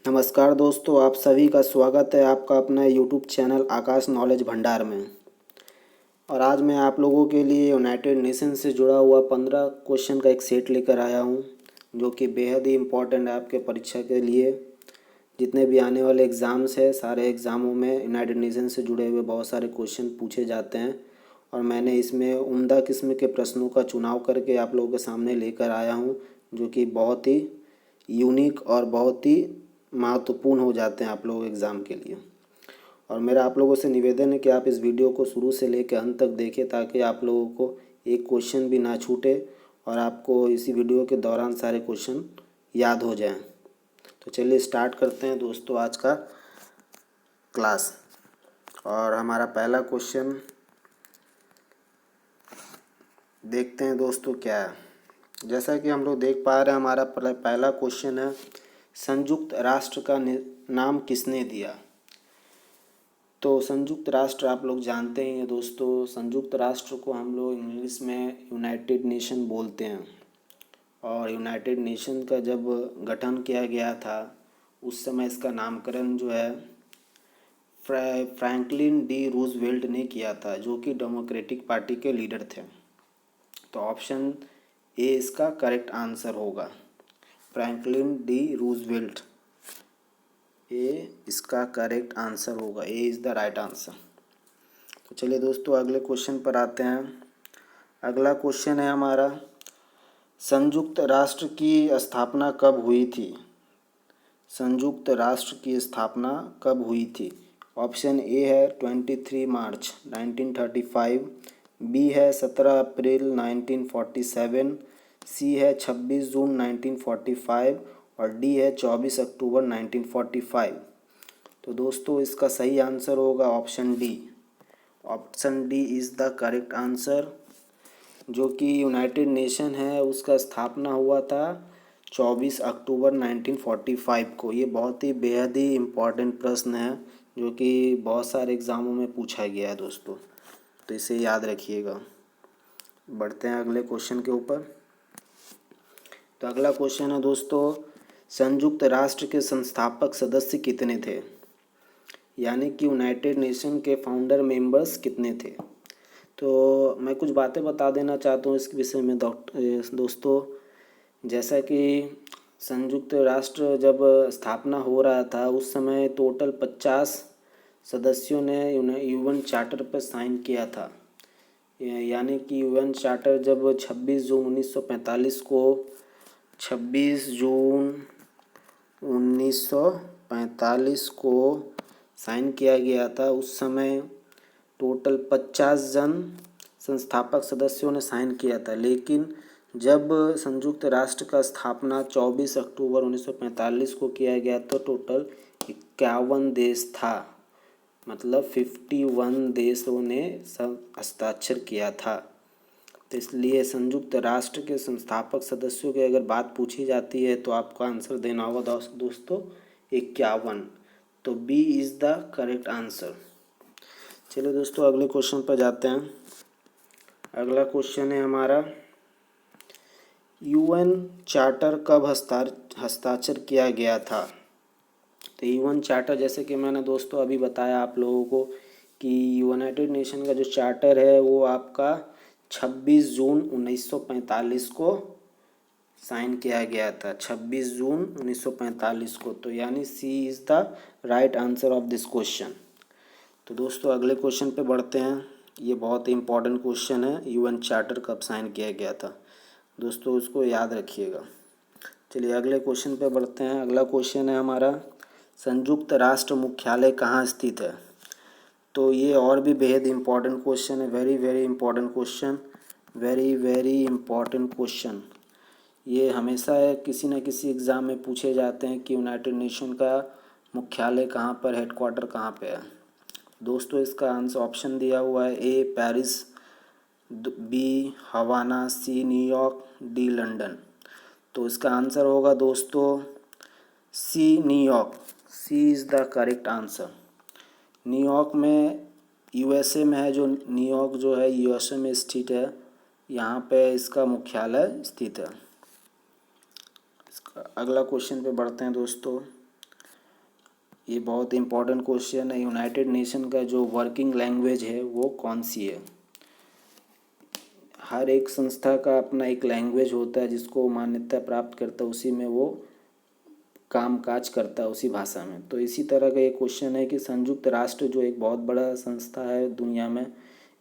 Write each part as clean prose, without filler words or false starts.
नमस्कार दोस्तों, आप सभी का स्वागत है आपका अपना यूट्यूब चैनल आकाश नॉलेज भंडार में। और आज मैं आप लोगों के लिए यूनाइटेड नेशन से जुड़ा हुआ 15 क्वेश्चन का एक सेट लेकर आया हूं, जो कि बेहद ही इम्पोर्टेंट है आपके परीक्षा के लिए। जितने भी आने वाले एग्ज़ाम्स हैं, सारे एग्ज़ामों में यूनाइटेड नेशन से जुड़े हुए बहुत सारे क्वेश्चन पूछे जाते हैं और मैंने इसमें उम्दा किस्म के प्रश्नों का चुनाव करके आप लोगों के सामने लेकर आया हूँ, जो कि बहुत ही यूनिक और बहुत ही महत्वपूर्ण हो जाते हैं आप लोगों के एग्ज़ाम के लिए। और मेरा आप लोगों से निवेदन है कि आप इस वीडियो को शुरू से लेकर अंत तक देखें, ताकि आप लोगों को एक क्वेश्चन भी ना छूटे और आपको इसी वीडियो के दौरान सारे क्वेश्चन याद हो जाएं। तो चलिए स्टार्ट करते हैं दोस्तों आज का क्लास। और हमारा पहला क्वेश्चन देखते हैं दोस्तों क्या है। जैसा कि हम लोग देख पा रहे हैं, हमारा पहला क्वेश्चन है, संयुक्त राष्ट्र का नाम किसने दिया। तो संयुक्त राष्ट्र आप लोग जानते ही हैं दोस्तों, संयुक्त राष्ट्र को हम लोग इंग्लिश में यूनाइटेड नेशन बोलते हैं। और यूनाइटेड नेशन का जब गठन किया गया था, उस समय इसका नामकरण जो है फ्रैंकलिन डी रूजवेल्ट ने किया था, जो कि डेमोक्रेटिक पार्टी के लीडर थे। तो ऑप्शन ए इसका करेक्ट आंसर होगा, फ्रैंकलिन डी रूजवेल्ट। ए इसका करेक्ट आंसर होगा, A is the right answer. तो चलिए दोस्तों अगले क्वेश्चन पर आते हैं। अगला क्वेश्चन है हमारा, संयुक्त राष्ट्र की स्थापना कब हुई थी। संयुक्त राष्ट्र की स्थापना कब हुई थी। ऑप्शन ए है 23 मार्च 1935, बी है 17 अप्रैल 1947, सी है 26 जून 1945 और डी है 24 अक्टूबर 1945। तो दोस्तों इसका सही आंसर होगा option D. Option D is the correct answer. जो कि यूनाइटेड नेशन है, उसका स्थापना हुआ था 24 अक्टूबर 1945 को। ये बहुत ही बेहद ही इम्पॉर्टेंट प्रश्न है, जो कि बहुत सारे एग्ज़ामों में पूछा गया है दोस्तों, तो इसे याद रखिएगा। बढ़ते हैं अगले क्वेश्चन के ऊपर। तो अगला क्वेश्चन है दोस्तों, संयुक्त राष्ट्र के संस्थापक सदस्य कितने थे। यानी कि यूनाइटेड नेशन के फाउंडर मेंबर्स कितने थे। तो मैं कुछ बातें बता देना चाहता हूँ इसके विषय में दोस्तों। जैसा कि संयुक्त राष्ट्र जब स्थापना हो रहा था, उस समय टोटल 50 सदस्यों ने यूएन चार्टर पर साइन किया था। यानी कि यूएन चार्टर जब 26 जून 1945 को 26 जून 1945 को साइन किया गया था, उस समय टोटल 50 जन संस्थापक सदस्यों ने साइन किया था। लेकिन जब संयुक्त राष्ट्र का स्थापना 24 अक्टूबर 1945 को किया गया तो टोटल 51 देश था, मतलब 51 देशों ने हस्ताक्षर किया था। तो इसलिए संयुक्त राष्ट्र के संस्थापक सदस्यों की अगर बात पूछी जाती है तो आपका आंसर देना होगा दोस्तों 51। तो B is the correct answer. चलिए दोस्तों अगले क्वेश्चन पर जाते हैं। अगला क्वेश्चन है हमारा, यूएन चार्टर कब हस्ताक्षर किया गया था। तो यूएन चार्टर, जैसे कि मैंने दोस्तों अभी बताया आप लोगों को कि यूनाइटेड नेशन का जो चार्टर है वो आपका 26 जून 1945 को साइन किया गया था, 26 जून 1945 को। तो यानी C is the right answer of this question. तो दोस्तों अगले क्वेश्चन पे बढ़ते हैं। ये बहुत ही इंपॉर्टेंट क्वेश्चन है, यूएन चार्टर कब साइन किया गया था दोस्तों, उसको याद रखिएगा। चलिए अगले क्वेश्चन पे बढ़ते हैं। अगला क्वेश्चन है हमारा, संयुक्त राष्ट्र मुख्यालय कहाँ स्थित है। तो ये और भी बेहद इम्पॉर्टेंट क्वेश्चन है, very very important question, very very important question. ये हमेशा किसी न किसी एग्ज़ाम में पूछे जाते हैं कि यूनाइटेड नेशन का मुख्यालय कहाँ पर, हेडक्वार्टर कहाँ पे है। दोस्तों इसका आंसर ऑप्शन दिया हुआ है, A Paris, B Havana, C New York, D London. तो इसका आंसर होगा दोस्तों C New York. C is the correct answer. New York में यूएसए में है, जो न्यूयॉर्क जो है यूएसए में स्थित है, यहाँ पे इसका मुख्यालय स्थित है। इसका अगला क्वेश्चन पे बढ़ते हैं दोस्तों। ये बहुत इंपॉर्टेंट क्वेश्चन है। यूनाइटेड नेशन का जो वर्किंग लैंग्वेज है वो कौन सी है? हर एक संस्था का अपना एक लैंग्वेज होता है जिसको मान्यता प्राप्त करता है, उसी में वो काम काज करता है, उसी भाषा में। तो इसी तरह का एक क्वेश्चन है कि संयुक्त राष्ट्र जो एक बहुत बड़ा संस्था है दुनिया में,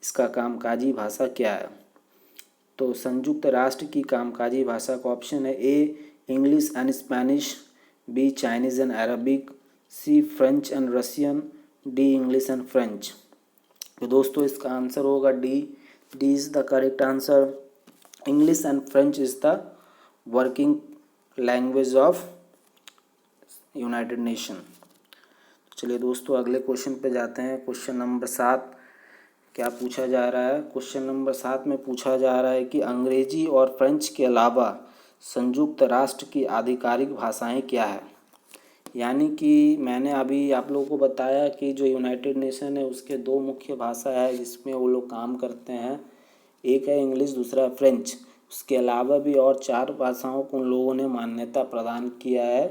इसका कामकाजी भाषा क्या है? तो संयुक्त राष्ट्र की कामकाजी भाषा का ऑप्शन है A English and Spanish, B Chinese and Arabic, C French and Russian, D English and French. तो दोस्तों इसका आंसर होगा D is the correct answer. English and French is the working language of United Nation. चलिए दोस्तों अगले question पे जाते हैं। क्वेश्चन नंबर 7 क्या पूछा जा रहा है? क्वेश्चन नंबर 7 में पूछा जा रहा है कि अंग्रेजी और फ्रेंच के अलावा संयुक्त राष्ट्र की आधिकारिक भाषाएं क्या है? यानी कि मैंने अभी आप लोगों को बताया कि जो यूनाइटेड नेशन है उसके 2 मुख्य भाषा है जिसमें वो लोग काम करते हैं, एक है इंग्लिश, दूसरा है फ्रेंच। उसके अलावा भी और 4 भाषाओं को उन लोगों ने मान्यता प्रदान किया है।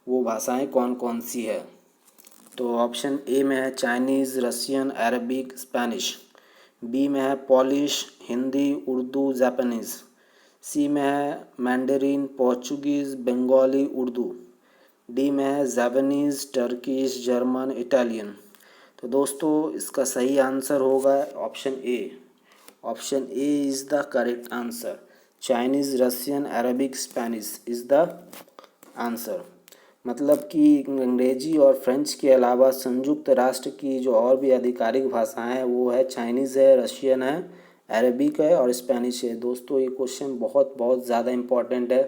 वो भाषाएं कौन कौन सी है? तो ऑप्शन ए में है Chinese, Russian, Arabic, Spanish. B में है Polish, Hindi, Urdu, Japanese. C में है Mandarin, Portuguese, Bengali, Urdu. D में है जापानीज़, टर्किश, जर्मन, इटालियन। तो दोस्तों इसका सही आंसर होगा option A. Option A is the correct answer. Chinese, Russian, Arabic, Spanish is the answer. मतलब कि अंग्रेजी और फ्रेंच के अलावा संयुक्त राष्ट्र की जो और भी आधिकारिक भाषाएं हैं वो है चाइनीज़ है, रशियन है, अरबिक है और स्पेनिश है। दोस्तों ये क्वेश्चन बहुत बहुत ज़्यादा इम्पॉर्टेंट है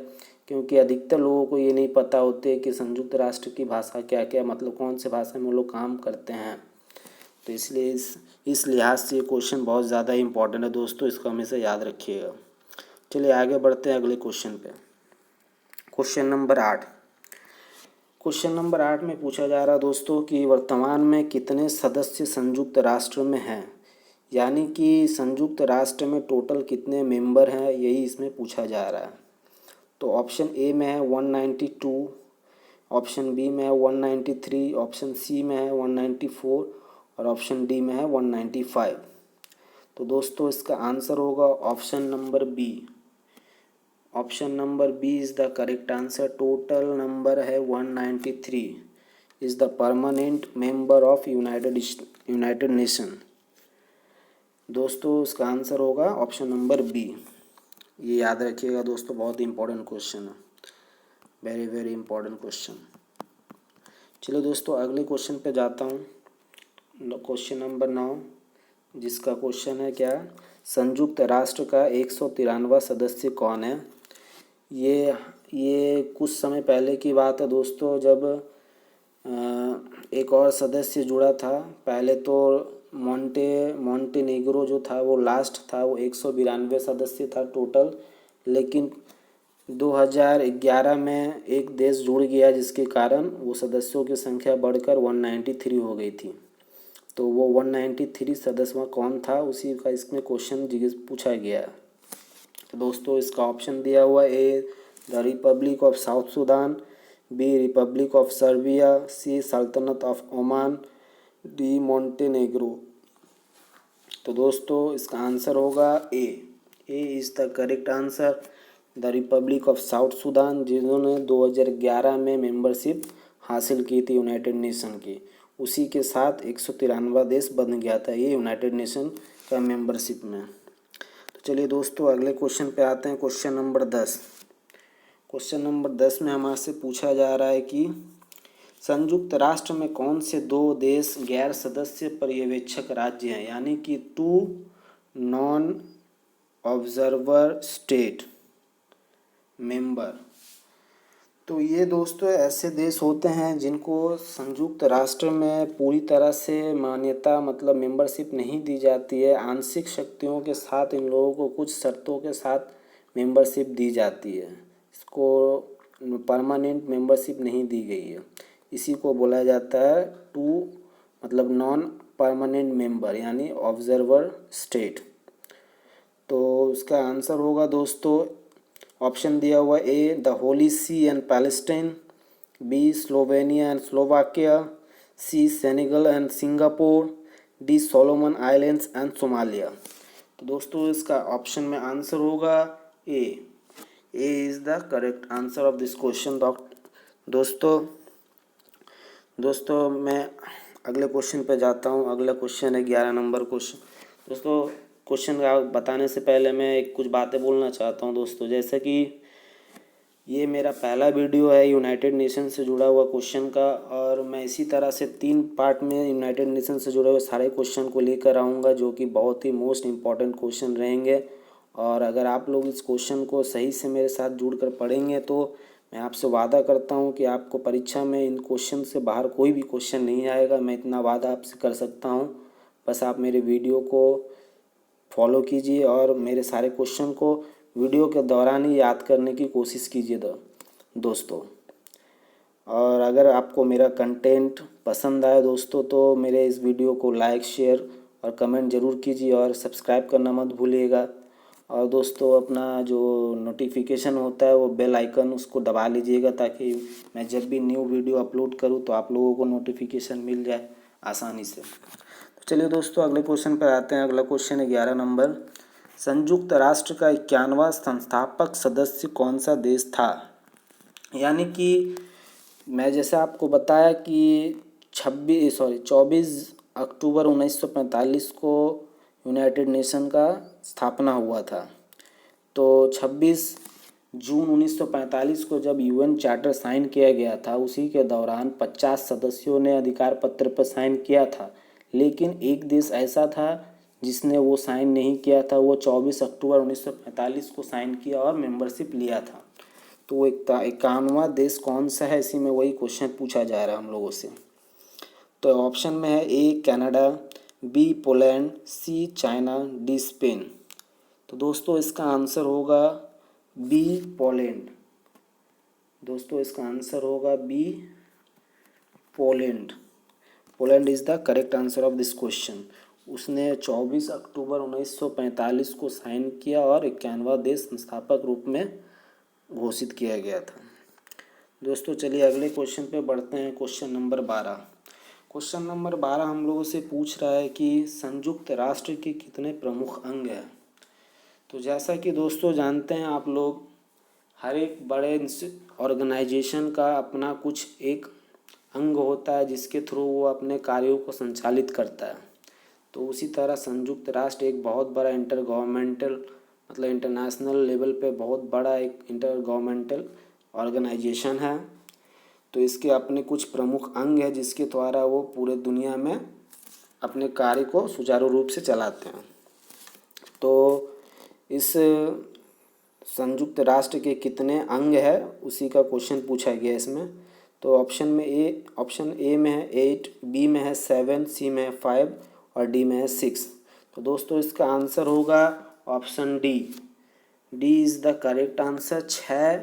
क्योंकि अधिकतर लोगों को ये नहीं पता होते कि संयुक्त राष्ट्र की भाषा क्या क्या, मतलब कौन से भाषा में वो लोग काम करते हैं। तो इसलिए इस लिहाज से ये क्वेश्चन बहुत ज़्यादा इम्पॉर्टेंट है दोस्तों, इसको हमेशा याद रखिएगा। चलिए आगे बढ़ते हैं अगले क्वेश्चन पे। Question number 8। क्वेश्चन नंबर 8 में पूछा जा रहा है दोस्तों कि वर्तमान में कितने सदस्य संयुक्त राष्ट्र में हैं? यानी कि संयुक्त राष्ट्र में टोटल कितने मेंबर हैं, यही इसमें पूछा जा रहा है। तो ऑप्शन ए में है 192, ऑप्शन बी में है 193, ऑप्शन सी में है 194 और ऑप्शन डी में है 195। तो दोस्तों इसका आंसर होगा option number B. Option number B is the correct answer. Total number है 193 is the permanent member of United Nation. दोस्तों इसका आंसर होगा ऑप्शन नंबर बी। ये याद रखिएगा दोस्तों, बहुत ही इंपॉर्टेंट क्वेश्चन है, वेरी वेरी इंपॉर्टेंट क्वेश्चन। चलिए दोस्तों अगले क्वेश्चन पे जाता हूँ। क्वेश्चन नंबर 9 जिसका क्वेश्चन है क्या, संयुक्त राष्ट्र का 193वां सदस्य कौन है? ये कुछ समय पहले की बात है दोस्तों, जब एक और सदस्य जुड़ा था। पहले तो मॉन्टेनेग्रो जो था वो लास्ट था, वो 192 सदस्य था टोटल। लेकिन 2011 में एक देश जुड़ गया जिसके कारण वो सदस्यों की संख्या बढ़कर 193 हो गई थी। तो वो 193 सदस्य कौन था उसी का इसमें क्वेश्चन पूछा गया है। तो दोस्तों इसका ऑप्शन दिया हुआ A the Republic of South Sudan, B Republic of Serbia, C sultanate of Oman, D Montenegro. तो दोस्तों इसका आंसर होगा A is the correct answer. The Republic of South Sudan जिन्होंने 2011 में मेंबरशिप हासिल की थी यूनाइटेड नेशन की, उसी के साथ 193वां देश बन गया था ये यूनाइटेड नेशन का मेंबरशिप में। तो चलिए दोस्तों अगले क्वेश्चन पे आते हैं। Question number 10। क्वेश्चन नंबर 10 में हमारे से पूछा जा रहा है कि संयुक्त राष्ट्र में कौन से 2 देश गैर सदस्य पर्यवेक्षक राज्य हैं? यानी कि 2 नॉन ऑब्जर्वर स्टेट मेंबर। तो ये दोस्तों ऐसे देश होते हैं जिनको संयुक्त राष्ट्र में पूरी तरह से मान्यता मतलब मेंबरशिप नहीं दी जाती है। आंशिक शक्तियों के साथ इन लोगों को कुछ शर्तों के साथ मेंबरशिप दी जाती है, इसको परमानेंट मेंबरशिप नहीं दी गई है। इसी को बोला जाता है मतलब नॉन परमानेंट मेंबर यानी ऑब्जर्वर स्टेट। तो उसका आंसर होगा दोस्तों ऑप्शन दिया हुआ A the Holy See and Palestine, B Slovenia and Slovakia, C Senegal and Singapore, D Solomon Islands and Somalia. तो दोस्तों इसका ऑप्शन में आंसर होगा A is the correct answer of this question. दोस्तों मैं अगले क्वेश्चन पे जाता हूँ। अगला क्वेश्चन है 11 नंबर क्वेश्चन। दोस्तों क्वेश्चन का बताने से पहले मैं कुछ बातें बोलना चाहता हूँ दोस्तों। जैसे कि ये मेरा पहला वीडियो है यूनाइटेड नेशन से जुड़ा हुआ क्वेश्चन का, और मैं इसी तरह से 3 पार्ट में यूनाइटेड नेशन से जुड़े हुए सारे क्वेश्चन को लेकर आऊँगा, जो कि बहुत ही मोस्ट इम्पॉर्टेंट क्वेश्चन रहेंगे। और अगर आप लोग इस क्वेश्चन को सही से मेरे साथ जुड़कर पढ़ेंगे तो मैं आपसे वादा करता हूँ कि आपको परीक्षा में इन क्वेश्चन से बाहर कोई भी क्वेश्चन नहीं आएगा। मैं इतना वादा आपसे कर सकता हूँ। बस आप मेरे वीडियो को फॉलो कीजिए और मेरे सारे क्वेश्चन को वीडियो के दौरान ही याद करने की कोशिश कीजिए दोस्तों। और अगर आपको मेरा कंटेंट पसंद आए दोस्तों तो मेरे इस वीडियो को लाइक, शेयर और कमेंट ज़रूर कीजिए और सब्सक्राइब करना मत भूलिएगा। और दोस्तों अपना जो नोटिफिकेशन होता है वो बेल आइकन उसको दबा लीजिएगा, ताकि मैं जब भी न्यू वीडियो अपलोड करूँ तो आप लोगों को नोटिफिकेशन मिल जाए आसानी से। तो चलिए दोस्तों अगले क्वेश्चन पर आते हैं। अगला क्वेश्चन है 11 नंबर। संयुक्त राष्ट्र का 51वां संस्थापक सदस्य कौन सा देश था? यानी कि मैं जैसे आपको बताया कि 24 अक्टूबर 1945 को यूनाइटेड नेशन का स्थापना हुआ था। तो 26 जून 1945 को जब यूएन चार्टर साइन किया गया था, उसी के दौरान 50 सदस्यों ने अधिकार पत्र पर साइन किया था। लेकिन एक देश ऐसा था जिसने वो साइन नहीं किया था। वो 24 अक्टूबर 1945 को साइन किया और मेंबरशिप लिया था। तो वो 51वां देश कौन सा है, इसी में वही क्वेश्चन पूछा जा रहा है हम लोगों से। तो ऑप्शन में है A Canada, B Poland, C China, D Spain. तो दोस्तों इसका आंसर होगा बी पोलैंड। दोस्तों इसका आंसर होगा B Poland. Poland is the correct answer of this question. उसने 24 अक्टूबर 1945 को साइन किया और 51वां देश संस्थापक रूप में घोषित किया गया था। दोस्तों चलिए अगले क्वेश्चन पे बढ़ते हैं। Question number 12। क्वेश्चन नंबर 12 हम लोगों से पूछ रहा है कि संयुक्त राष्ट्र के कितने प्रमुख अंग हैं। तो जैसा कि दोस्तों जानते हैं आप लोग, हर एक बड़े ऑर्गेनाइजेशन का अपना कुछ एक अंग होता है जिसके थ्रू वो अपने कार्यों को संचालित करता है। तो उसी तरह संयुक्त राष्ट्र एक बहुत बड़ा इंटर गवर्नमेंटल मतलब इंटरनेशनल लेवल पे बहुत बड़ा एक इंटर गवर्नमेंटल ऑर्गेनाइजेशन है। तो इसके अपने कुछ प्रमुख अंग हैं जिसके द्वारा वो पूरे दुनिया में अपने कार्य को सुचारू रूप से चलाते हैं। तो इस संयुक्त राष्ट्र के कितने अंग हैं उसी का क्वेश्चन पूछा गया इसमें। तो ऑप्शन ए में है 8, बी में है 7, सी में है 5 और डी में है 6। तो दोस्तों इसका आंसर होगा option D. D is the correct answer. 6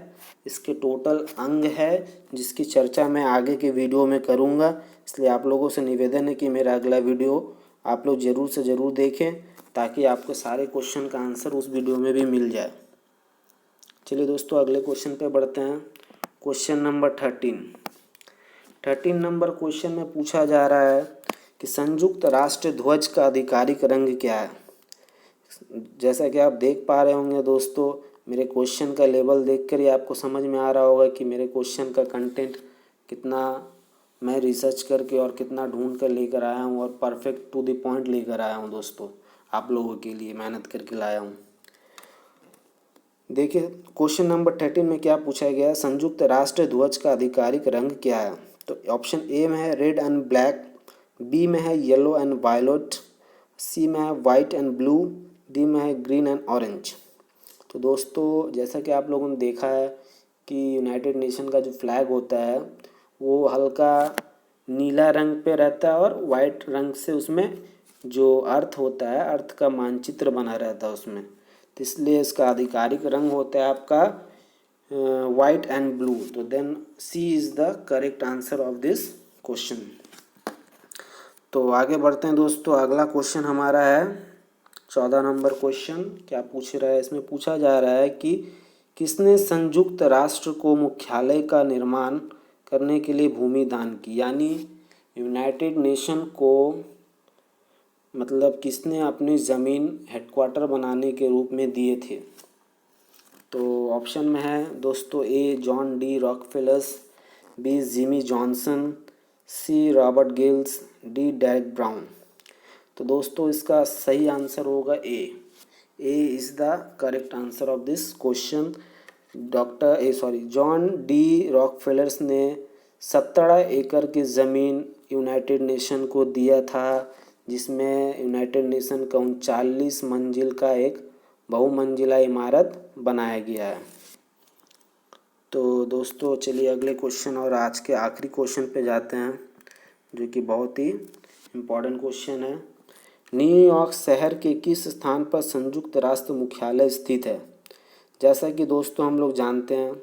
इसके टोटल अंग है जिसकी चर्चा मैं आगे के वीडियो में करूँगा। इसलिए आप लोगों से निवेदन है कि मेरा अगला वीडियो आप लोग ज़रूर से ज़रूर देखें, ताकि आपको सारे क्वेश्चन का आंसर उस वीडियो में भी मिल जाए। चलिए दोस्तों अगले क्वेश्चन पे बढ़ते हैं। क्वेश्चन नंबर 13 नंबर क्वेश्चन में पूछा जा रहा है कि संयुक्त राष्ट्र ध्वज का आधिकारिक रंग क्या है। जैसा कि आप देख पा रहे होंगे दोस्तों, मेरे क्वेश्चन का लेवल देखकर ही आपको समझ में आ रहा होगा कि मेरे क्वेश्चन का कंटेंट कितना मैं रिसर्च करके और कितना ढूंढ कर लेकर आया हूँ और परफेक्ट टू द पॉइंट लेकर आया हूँ दोस्तों। आप लोगों के लिए मेहनत करके लाया हूँ। देखिए क्वेश्चन नंबर 13 में क्या पूछा गया है, संयुक्त राष्ट्र ध्वज का आधिकारिक रंग क्या है। तो ऑप्शन ए में है रेड एंड ब्लैक, बी में है येलो एंड वायलेट, सी में है वाइट एंड ब्लू, डी में है ग्रीन एंड ऑरेंज। तो दोस्तों जैसा कि आप लोगों ने देखा है कि यूनाइटेड नेशन का जो फ्लैग होता है वो हल्का नीला रंग पे रहता है और वाइट रंग से उसमें जो अर्थ होता है, अर्थ का मानचित्र बना रहता है उसमें। तो इसलिए इसका आधिकारिक रंग होता है आपका वाइट एंड ब्लू। तो then C is the correct answer of this question. तो आगे बढ़ते हैं दोस्तों। अगला क्वेश्चन हमारा है 14 नंबर क्वेश्चन। क्या पूछ रहा है, इसमें पूछा जा रहा है कि किसने संयुक्त राष्ट्र को मुख्यालय का निर्माण करने के लिए भूमि दान की, यानी यूनाइटेड नेशन को मतलब किसने अपनी ज़मीन हेडक्वार्टर बनाने के रूप में दिए थे। तो ऑप्शन में है दोस्तों A John D Rockefellers, B Jimmy Johnson, C Robert Gills, D Derek Brown. तो दोस्तों इसका सही आंसर होगा A is the correct answer of this question. John D Rockefellers ने 17 एकड़ की ज़मीन यूनाइटेड नेशन को दिया था, जिसमें यूनाइटेड नेशन का 39 मंजिल का एक बहुमंजिला इमारत बनाया गया है। तो दोस्तों चलिए अगले क्वेश्चन और आज के आखिरी क्वेश्चन पे जाते हैं, जो कि बहुत ही इम्पोर्टेंट क्वेश्चन है। न्यूयॉर्क शहर के किस स्थान पर संयुक्त राष्ट्र मुख्यालय स्थित है। जैसा कि दोस्तों हम लोग जानते हैं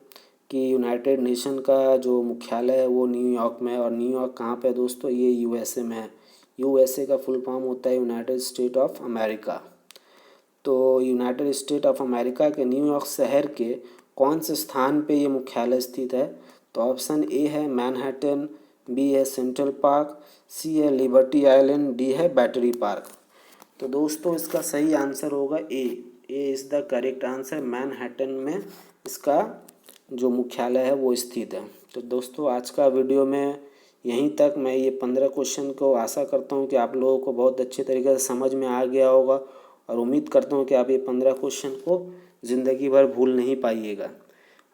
कि यूनाइटेड नेशन का जो मुख्यालय है वो न्यूयॉर्क में है। और न्यूयॉर्क कहाँ पे है दोस्तों, ये यूएसए में है। यूएसए का फुल फॉर्म होता है यूनाइटेड स्टेट ऑफ अमेरिका। तो यूनाइटेड स्टेट ऑफ अमेरिका के न्यूयॉर्क शहर के कौन से स्थान पे ये मुख्यालय स्थित है। तो ऑप्शन ए है मैनहट्टन, बी है सेंट्रल पार्क, सी है लिबर्टी आइलैंड, डी है बैटरी पार्क। तो दोस्तों इसका सही आंसर होगा A is the correct answer. Manhattan में इसका जो मुख्यालय है वो स्थित है। तो दोस्तों आज का वीडियो में यहीं तक। मैं ये 15 क्वेश्चन को आशा करता हूँ कि आप लोगों को बहुत अच्छे तरीके से समझ में आ गया होगा, और उम्मीद करता हूँ कि आप ये 15 क्वेश्चन को ज़िंदगी भर भूल नहीं पाइएगा।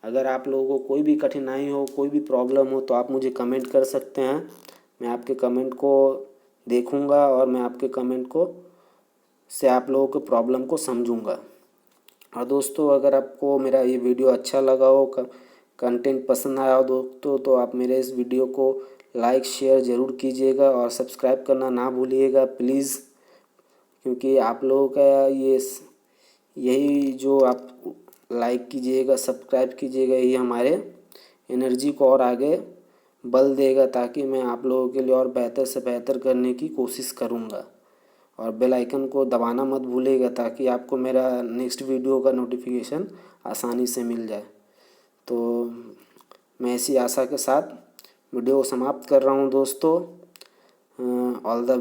अगर आप लोगों को कोई भी कठिनाई हो, कोई भी प्रॉब्लम हो, तो आप मुझे कमेंट कर सकते हैं। मैं आपके कमेंट को देखूंगा और मैं आपके कमेंट को से आप लोगों के प्रॉब्लम को समझूंगा। और दोस्तों अगर आपको मेरा ये वीडियो अच्छा लगा हो, कंटेंट पसंद आया हो दोस्तों, तो आप मेरे इस वीडियो को लाइक शेयर ज़रूर कीजिएगा और सब्सक्राइब करना ना भूलिएगा प्लीज़, क्योंकि आप लोगों का यही जो आप लाइक कीजिएगा, सब्सक्राइब कीजिएगा, यही हमारे एनर्जी को और आगे बल देगा, ताकि मैं आप लोगों के लिए और बेहतर से बेहतर करने की कोशिश करूँगा। और बेल आइकन को दबाना मत भूलिएगा, ताकि आपको मेरा नेक्स्ट वीडियो का नोटिफिकेशन आसानी से मिल जाए। तो मैं इसी आशा के साथ वीडियो को समाप्त कर रहा हूँ दोस्तों। All the